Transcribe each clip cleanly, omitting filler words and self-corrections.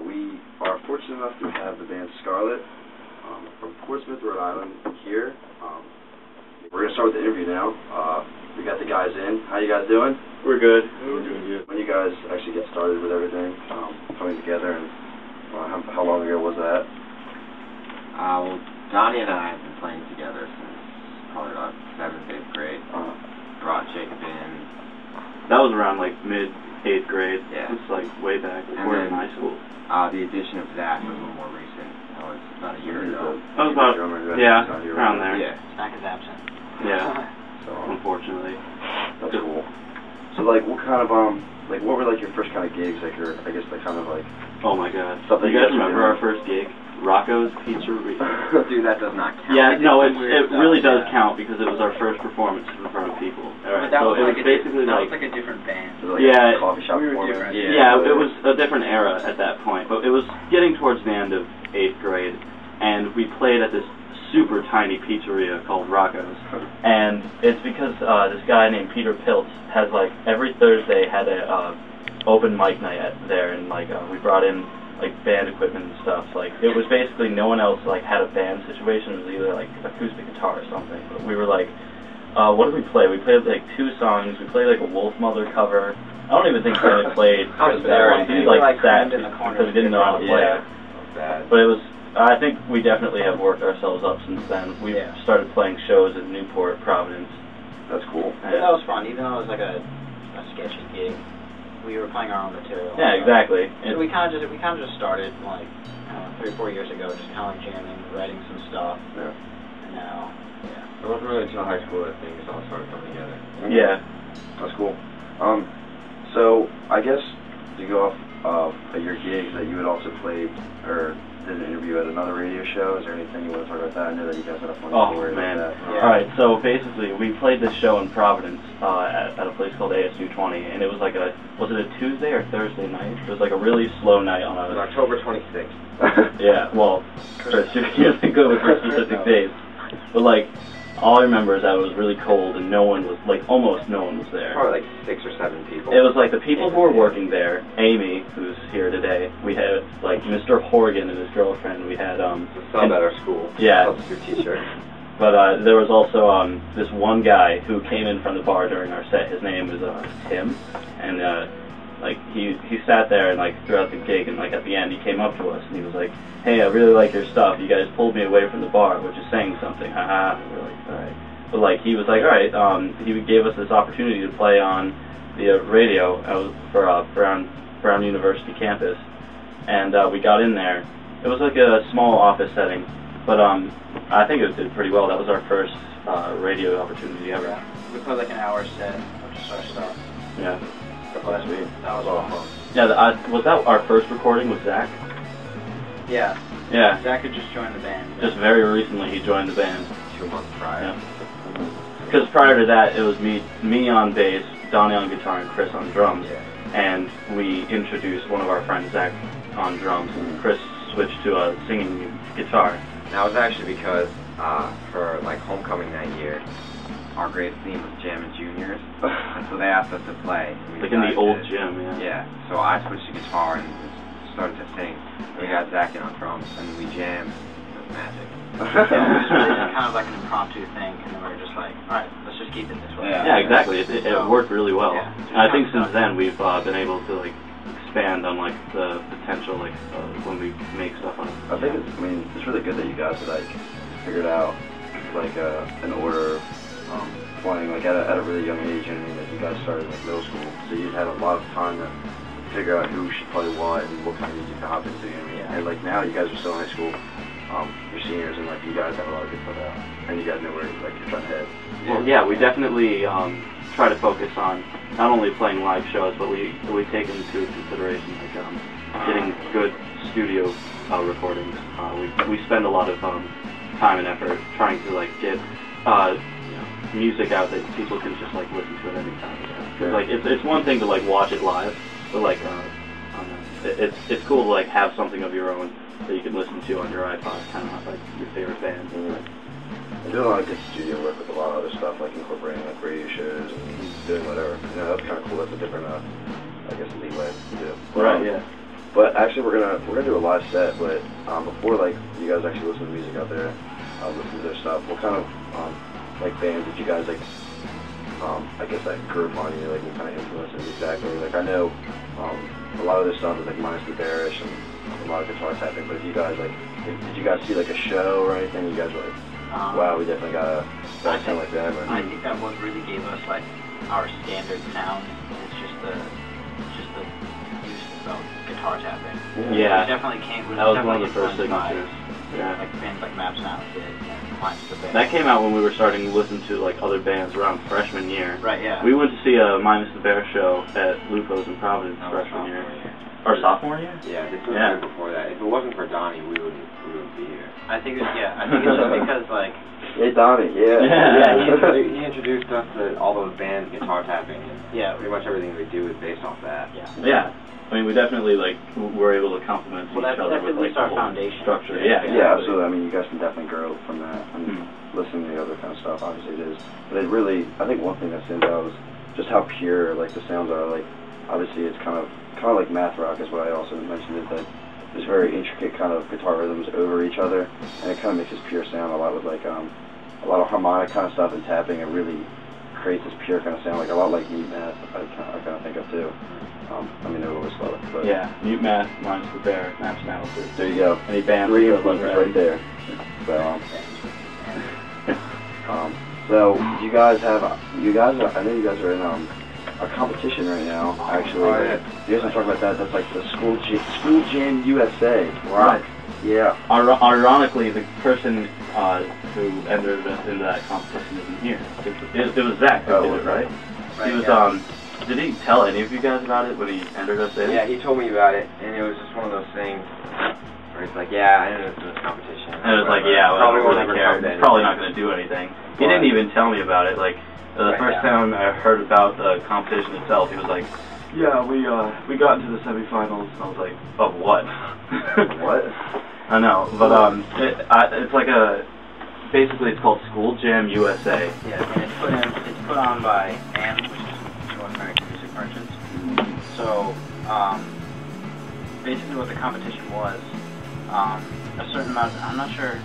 We are fortunate enough to have the band Scarlet from Portsmouth, Rhode Island here. We're going to start with the interview now. We got the guys in. How you guys doing? We're good. We're doing good. When you guys actually get started with everything, coming together, and how long ago was that? Well, Donnie and I have been playing together since probably about 7th, 8th grade. Brought Jacob in. That was around like mid-8th grade. Yeah. It's like way back before in high school. The addition of Zach was a little more recent. That was about a year ago. That was about, yeah, around there. Yeah. Zach is absent. Yeah. So, unfortunately. That's cool. So, like, what kind of, like, what were, like, your first kind of gigs, like, or, I guess, like, kind of, like... Oh, my God. Something you guys remember our first gig? Rocco's Pizzeria. Dude, that does not count. Yeah, no, it really does count because it was our first performance in front of people. Right, so it was basically that like... was like a different band. Like yeah. A coffee shop we were performance. different. Yeah, it was a different era at that point, but it was getting towards the end of 8th grade, and we played at this super tiny pizzeria called Rocco's, and it's because this guy named Peter Piltz has, like, every Thursday had a open mic night there, and, like, we brought in, like, band equipment and stuff. Like, it was basically no one else, like, had a band situation. It was either, like, acoustic guitar or something, but we were like, what did we play? We played, like, 2 songs. We played, like, a Wolf Mother cover. I don't even think we really played there. We like sat because we didn't know how to play it. But it was, I think we definitely have worked ourselves up since then. We started playing shows in Newport, Providence. That's cool. That was fun, even though it was like a sketchy gig. We were playing our own material. Yeah, exactly. So we kind of just started like 3 or 4 years ago, just kind of like jamming, writing some stuff. Yeah. And now, It wasn't really until high school that things all started coming together. Yeah. That's cool. So I guess to go off of your gigs that you had also played or did an interview at another radio show. Is there anything you want to talk about that? I know that you guys had a fun story about that. Yeah. All right. So basically, we played this show in Providence at a place called ASU 20, and it was like was it a Tuesday or Thursday night? It was like a really slow night on It was October 26th. Yeah. Well, you think go with specific days, but like. All I remember is that it was really cold and no one was, like, almost no one was there. Probably like 6 or 7 people. It was like the people who were working there, Amy, who's here today, we had, like, Mr. Horgan and his girlfriend, we had, It's a sub at our school. Yeah. Substitute teacher. But, there was also, this one guy who came in from the bar during our set. His name was, Tim, and, like, he sat there and, like, throughout the gig, and, like, at the end, he came up to us, and he was like, hey, I really like your stuff. You guys pulled me away from the bar, which is saying something. Haha. And we're like, all right. But, like, he was like, all right. He gave us this opportunity to play on the radio for Brown University campus, and we got in there. It was like a small office setting, but I think it did pretty well. That was our first radio opportunity ever. yeah. We played like an hour set of just our stuff. Yeah. That was awesome. Yeah. Was that our first recording with Zach? Yeah. Yeah. Zach had just joined the band. Just very recently he joined the band. 2 months prior. Because prior to that, it was me on bass, Donnie on guitar, and Chris on drums. Yeah. And we introduced one of our friends, Zach, on drums, and Chris switched to singing guitar. That was actually because for like homecoming that year, our grade theme was Jammin' Juniors, and so they asked us to play. Like in the old gym, yeah. Yeah. So I switched to guitar and started to sing. And we got Zach in on drums, and we jammed. It was magic. Yeah, it was really just kind of like an impromptu thing, and then we were just like, all right, let's just keep it this way. Yeah, exactly. It worked really well. Yeah. And I think since then we've been able to like expand on like the potential like when we make stuff on it. I think it's really good that you guys like figured out like an order playing like at a really young age. And I mean, like you guys started in like middle school, so you had a lot of time to figure out who should play what and what kind of music to hop into. You know what I mean? And like now you guys are still in high school. You're seniors, and like you guys have a lot of good stuff out, and you guys know where like you're trying to head. Well, yeah, we definitely try to focus on not only playing live shows, but we take into consideration like getting good studio recordings. We spend a lot of time and effort trying to like get music out that people can just like listen to at any time. Cause, like it's one thing to like watch it live, but like it's cool to like have something of your own that you can listen to on your iPod, kind of like your favorite band. I do a lot of good studio work with a lot of other stuff, like incorporating like radio shows and doing whatever. You know, that's kind of cool. That's a different, I guess, neat way to do. Right. Yeah. But actually, we're gonna do a live set. But before like you guys actually listen to music out there, listen to their stuff. What kind of like bands did you guys like? I guess that grew upon you. Like what kind of influences exactly? Like I know a lot of this stuff is like minus the bearish and a lot of guitar tapping. But if you guys like, did you guys see like a show or anything? You guys were like, wow, we definitely gotta sound like that. Or, I think that what really gave us like our standard sound is just the use of guitar tapping. Yeah. It definitely came. That was one of the first signatures. Yeah, like bands like Maps Now did, and Minus the Bear. That came out when we were starting to listen to like other bands around freshman year. Right, yeah. We went to see a Minus the Bear show at Lupo's in Providence freshman year. Or sophomore year? Yeah, this was the year before that. If it wasn't for Donnie, we wouldn't be here. I think it's just because like. Hey Donnie, He introduced us to all those bands, guitar tapping, and pretty much everything we do is based off that. Yeah. I mean, we definitely like were able to complement each other with like our foundation structure. Yeah, absolutely. I mean, you guys can definitely grow from that. I mean, listening to the other kind of stuff, obviously it is. But it really, I think one thing that stands out is just how pure like the sounds are. Like, obviously it's kind of like math rock is what I also mentioned. Is that there's very intricate kind of guitar rhythms over each other, and it kind of makes this pure sound a lot with like a lot of harmonic kind of stuff and tapping. It really creates this pure kind of sound, like a lot like Mute Math. I kind of think of too. I mean, they're a little slow, but Mute Math, Minus the Bear, Maps Now. There you go. Any bands? 3 influences right there. So you guys have I know you guys are in a competition right now. Actually, you guys want to talk about that? That's like the School Jam USA. Rock. Yeah. Ironically, the person who entered us into that competition isn't here. It was Zach who did it, right? He was Did he tell any of you guys about it when he entered us in? Yeah, he told me about it, and it was just one of those things where he's like, yeah, I entered this competition. And it was like, well, probably won't care. Probably not going to do anything. He didn't even tell me about it. Like, the first time I heard about the competition itself, he was like, yeah, we got into the semifinals. And I was like, of what? What? I know, but it's like basically it's called School Jam USA. Yeah, and it's put on by NAM, which is North American Music Merchants. So basically what the competition was, a certain amount, I'm not sure,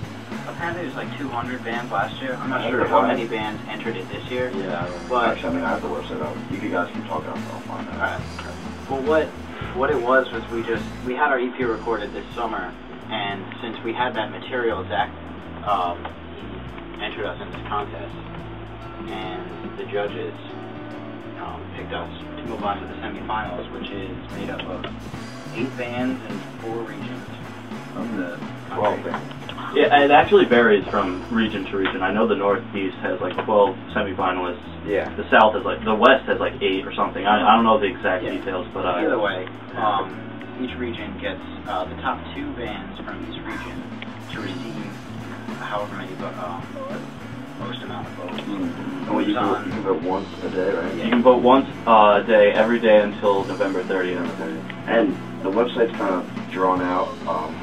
apparently there's like 200 bands last year. I'm not sure how many bands entered it this year. Yeah, but actually, I mean, I have the website up. You guys can talk about it. I'll find that. Alright. Well, what it was we had our EP recorded this summer, and since we had that material, Zach entered us in this contest, and the judges picked us to move on to the semifinals, which is made up of 8 bands in 4 regions of the country. 12 bands. Yeah, it actually varies from region to region. I know the Northeast has like 12 semifinalists. Yeah. The South has the West has like 8 or something. I don't know the exact details, but either way, each region gets the top 2 bands from each region to receive however many most amount of votes. And you can vote once a day, right? You can vote once a day, every day until November 30th. And the website's kind of drawn out.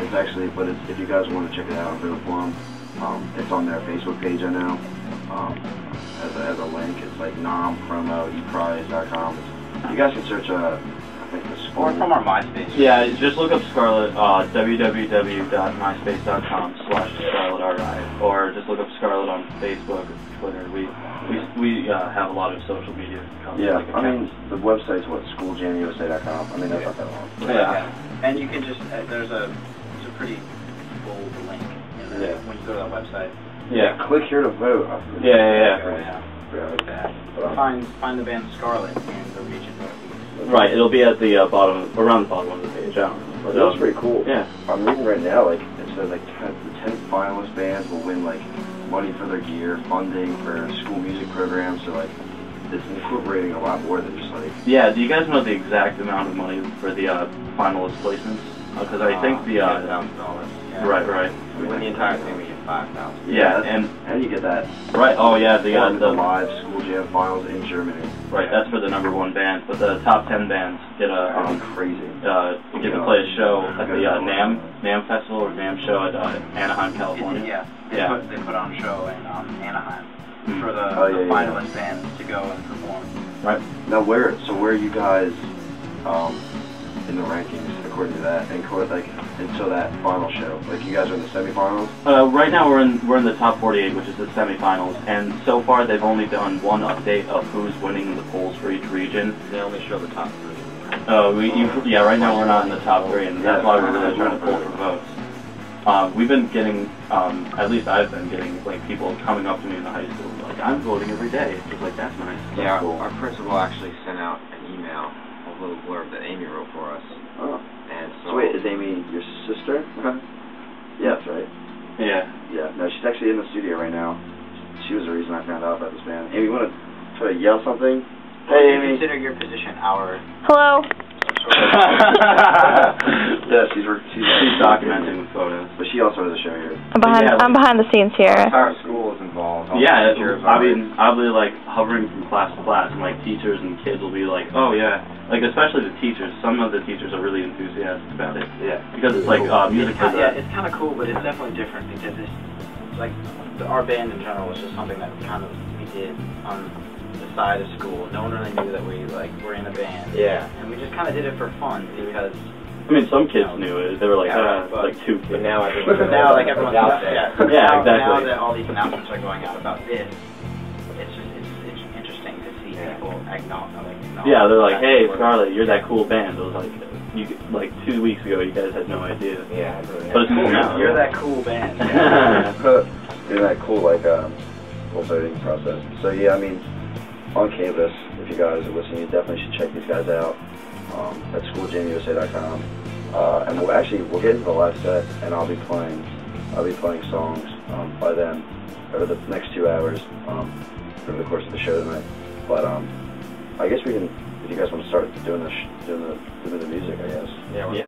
It's actually, but if you guys want to check it out and vote for them, it's on their Facebook page, I know. As a link, it's like nompromo.eprize.com. You guys can search I think the school. Or from our MySpace. Yeah, just look up Scarlet, www.myspace.com/ScarletRI, or just look up Scarlet on Facebook or Twitter. We have a lot of social media. I mean, the website's schooljamusa.com. I mean, that's not that long. Yeah. And you can just, there's a pretty bold link in there when you go to that website. Yeah. Click here to vote. Yeah. Find the band Scarlet in the region Northeast. Right, it'll be at the bottom, around the bottom of the page. I don't know. But that's pretty cool. Yeah. I'm reading right now, like, it says, like, the 10 finalist bands will win, like, money for their gear, funding for school music programs, so, like, it's incorporating a lot more than just, like... Yeah, do you guys know the exact amount of money for the finalist placements? Because I think the... $10,000. Yeah. Right. We win the entire thing, we get $5,000. Yeah, and you get that. Right, oh yeah, the live School Jam finals in Germany. Right, that's for the #1 band, but the top 10 bands get a crazy. Get to play a show at the NAM Festival or NAM show at Anaheim, California. They put on a show in Anaheim for the finalist bands to go and perform. Right. Now where you guys in the rankings according to that, and like until that final show? Like you guys are in the semifinals. Right now we're in the top 48, which is the semifinals, and so far they've only done one update of who's winning the polls for each region. They only show the top 3. Yeah, right now we're not in the top 3, and that's why we're really trying to pull for votes. We've been getting, at least I've been getting, like, people coming up to me in the high school, like, I'm voting every day. It's just like, that's nice. Yeah, that's cool. Our principal actually sent out an email, a little blurb that Amy wrote for us. Oh. And so wait, is Amy your sister? Yes, right? Yeah. Yeah, no, she's actually in the studio right now. She was the reason I found out about this band. Amy, you want to try to yell something? Hey, Amy. Consider your position our... Hello. Yeah, she's documenting with photos. But she also has a show here. I'm behind the scenes here. our school is involved. Yeah, I mean, I'll be like hovering from class to class, and like teachers and kids will be like, oh yeah, like especially the teachers. Some of the teachers are really enthusiastic about it. Yeah. Because it's like music. It's kind of cool, but it's definitely different because it's like our band in general was just something that kind of we did on the side of school. No one really knew that we were in a band. Yeah. And we just kind of did it for fun because. I mean, some kids knew it. They were like, like 2 kids. But now everyone's now, like everyone's out out there. there. Yeah, now, exactly. Now that all these announcements are going out about this, it's interesting to see people acknowledge. Yeah, they're like, hey, Scarlet, you're that cool band. It was like 2 weeks ago, you guys had no idea. Yeah. But it's cool now. You're that cool band. You're that cool, like, whole voting process. So yeah, I mean, on campus, if you guys are listening, you definitely should check these guys out at schooljamUSA.com. And we'll get into the live set, and I'll be playing songs by them over the next 2 hours over the course of the show tonight. But I guess we can, if you guys want to start doing the music, I guess. Yeah.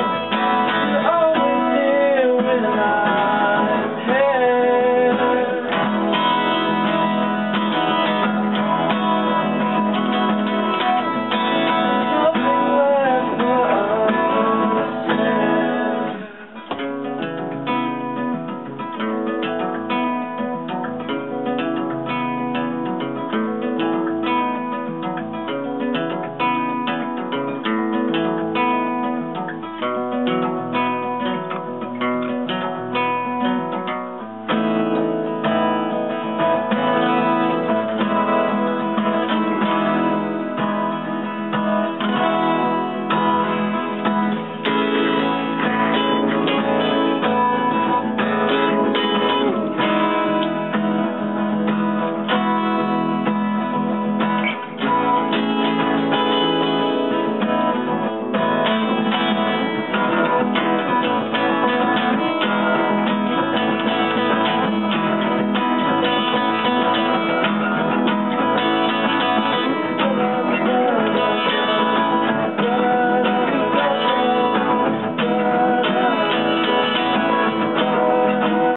When I